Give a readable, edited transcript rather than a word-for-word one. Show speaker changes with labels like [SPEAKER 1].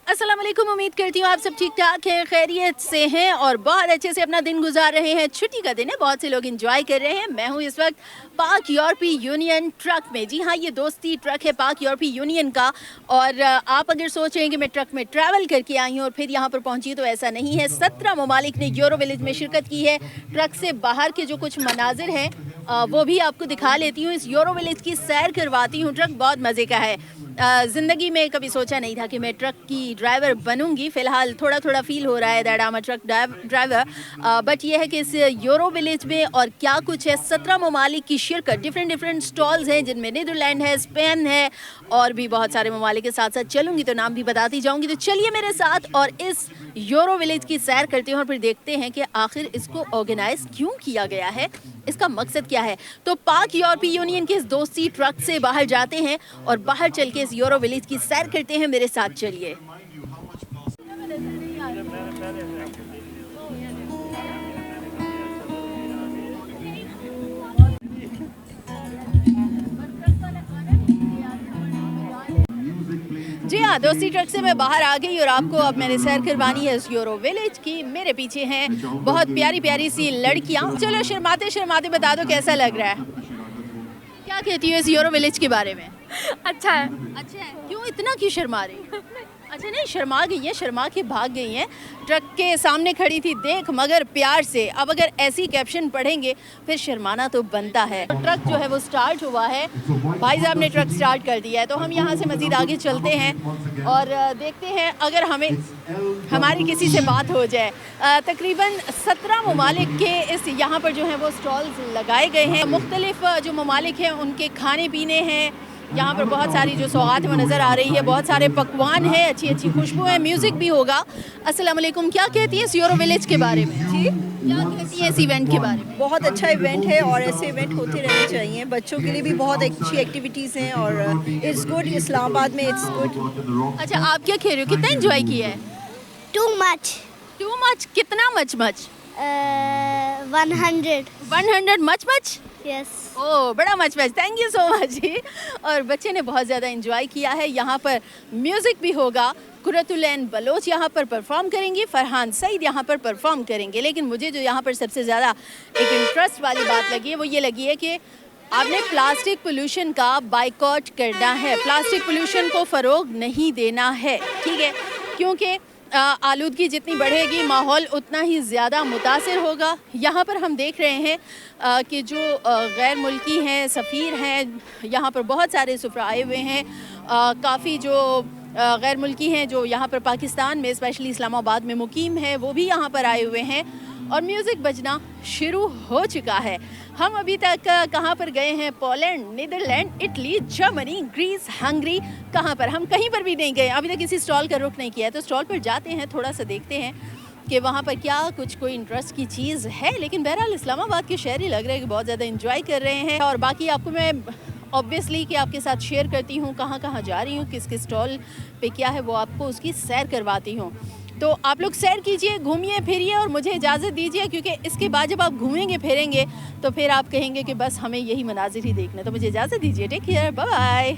[SPEAKER 1] अस्सलाम वालेकुम। उम्मीद करती हूँ आप सब ठीक ठाक हैं, खैरियत से हैं और बहुत अच्छे से अपना दिन गुजार रहे हैं। छुट्टी का दिन है, बहुत से लोग एंजॉय कर रहे हैं। मैं हूँ इस वक्त पाक यूरोपीय यूनियन ट्रक में। जी हाँ, ये दोस्ती ट्रक है पाक यूरोपीय यूनियन का। और आप अगर सोच रहे हैं कि मैं ट्रक में ट्रैवल करके आई हूँ और फिर यहाँ पर पहुँची, तो ऐसा नहीं है। 17 ममालिक ने यूरो विलेज में शिरकत की है। ट्रक से बाहर के जो कुछ मनाजिर हैं वो भी आपको दिखा लेती हूँ। इस यूरो विलेज की सैर करवाती हूँ। ट्रक बहुत मज़े का है। ज़िंदगी में कभी सोचा नहीं था कि मैं ट्रक की ड्राइवर बनूंगी। फ़िलहाल थोड़ा थोड़ा फील हो रहा है that I am a truck driver. But ये है कि इस यूरो विलेज में और क्या कुछ है। 17 ममालिक की शिरकत, डिफरेंट स्टॉल्स हैं जिनमें नीदरलैंड है, स्पेन है और भी बहुत सारे ममालिक के साथ साथ चलूँगी तो नाम भी बताती जाऊँगी। तो चलिए मेरे साथ और इस यूरो विलेज की सैर करते हैं और फिर देखते हैं कि आखिर इसको ऑर्गेनाइज क्यों किया गया है, इसका मकसद क्या है। तो पाक यूरोपीय यूनियन के इस दोस्ती ट्रक से बाहर जाते हैं और बाहर चल के इस यूरो विलेज की सैर करते हैं। मेरे साथ चलिए। जी हाँ, दोस्ती ट्रक से मैं बाहर आ गई और आपको अब मैंने सैर करवानी है इस यूरो विलेज की। मेरे पीछे हैं बहुत प्यारी प्यारी सी लड़कियाँ। चलो शर्माते शर्माते बता दो कैसा लग रहा है। क्या कहती हो इस यूरो विलेज के बारे में?
[SPEAKER 2] अच्छा है।
[SPEAKER 1] अच्छा है। क्यों इतना क्यों शर्मा रही? अच्छा नहीं, शर्मा गई है, शर्मा के भाग गई हैं। ट्रक के सामने खड़ी थी, देख मगर प्यार से। अब अगर ऐसी कैप्शन पढ़ेंगे फिर शर्माना तो बनता है। तो ट्रक जो है वो स्टार्ट हुआ है, भाई साहब ने ट्रक स्टार्ट कर दिया है। तो हम यहाँ से मज़ीद आगे चलते हैं और देखते हैं अगर हमें हमारी किसी से बात हो जाए। तकरीबन 17 ममालिक के इस यहाँ पर जो है वो स्टॉल्स लगाए गए हैं। मुख्तलिफ जो ममालिक हैं उनके खाने पीने हैं। यहाँ पर बहुत सारी जो सौगात वो नज़र आ रही है, बहुत सारे पकवान हैं, अच्छी अच्छी खुशबू है, म्यूज़िक भी होगा। अस्सलाम वालेकुम। क्या कहती है इस यूरो विलेज के बारे में?
[SPEAKER 3] जी,
[SPEAKER 1] क्या कहती है इस इवेंट के बारे में?
[SPEAKER 3] बहुत अच्छा इवेंट है और ऐसे इवेंट होते रहने चाहिए। बच्चों के लिए भी बहुत अच्छी एक्टिविटीज़ हैं और इट्स गुड। इस्लामाबाद में इट्स गुड।
[SPEAKER 1] अच्छा, आप क्या कह रहे हो, कितना एंजॉय किया है?
[SPEAKER 2] Too much.
[SPEAKER 1] Too much? कितना मच?
[SPEAKER 2] 100।
[SPEAKER 1] 100 मच?
[SPEAKER 2] यस।
[SPEAKER 1] ओह, बड़ा much. Thank you so much ji. और बच्चे ने बहुत ज़्यादा एंजॉय किया है। यहाँ पर म्यूज़िक भी होगा। कुरतुलैन बलोच यहाँ पर परफॉर्म करेंगी, फरहान सईद यहाँ पर परफॉर्म करेंगे। लेकिन मुझे जो यहाँ पर सबसे ज़्यादा एक इंटरेस्ट वाली बात लगी है वो ये लगी है कि आपने प्लास्टिक पोल्यूशन का बाइकॉट करना है। प्लास्टिक पोल्यूशन को फ़रोग नहीं देना है, ठीक है? क्योंकि आलूदगी जितनी बढ़ेगी माहौल उतना ही ज़्यादा मुतासिर होगा। यहाँ पर हम देख रहे हैं कि जो गैर मुल्की हैं, सफ़ीर हैं, यहाँ पर बहुत सारे सुफ़रा आए हुए हैं। काफ़ी जो गैर मुल्की हैं जो यहाँ पर पाकिस्तान में स्पेशली इस्लामाबाद में मुकीम है वो भी यहाँ पर आए हुए हैं और म्यूज़िक बजना शुरू हो चुका है। हम अभी तक कहाँ पर गए हैं? Poland, Netherlands, Italy, Germany, Greece, Hungary. कहाँ पर? हम कहीं पर भी नहीं गए, अभी तक किसी स्टॉल का रुख नहीं किया है। तो स्टॉल पर जाते हैं, थोड़ा सा देखते हैं कि वहाँ पर क्या कुछ कोई इंटरेस्ट की चीज़ है। लेकिन बहरहाल इस्लामाबाद के शहर ही लग रहे हैं कि बहुत ज़्यादा इंजॉय कर रहे हैं। और बाकी आपको मैं ऑब्वियसली कि आपके साथ शेयर करती हूँ कहाँ कहाँ जा रही हूँ, किस किस स्टॉल पे क्या है, वो आपको उसकी सैर करवाती हूँ। तो आप लोग सैर कीजिए, घूमिए फिरिए और मुझे इजाज़त दीजिए, क्योंकि इसके बाद जब आप घूमेंगे फिरेंगे तो फिर आप कहेंगे कि बस हमें यही मनाजिर ही देखना। तो मुझे इजाज़त दीजिए। Take care, bye bye.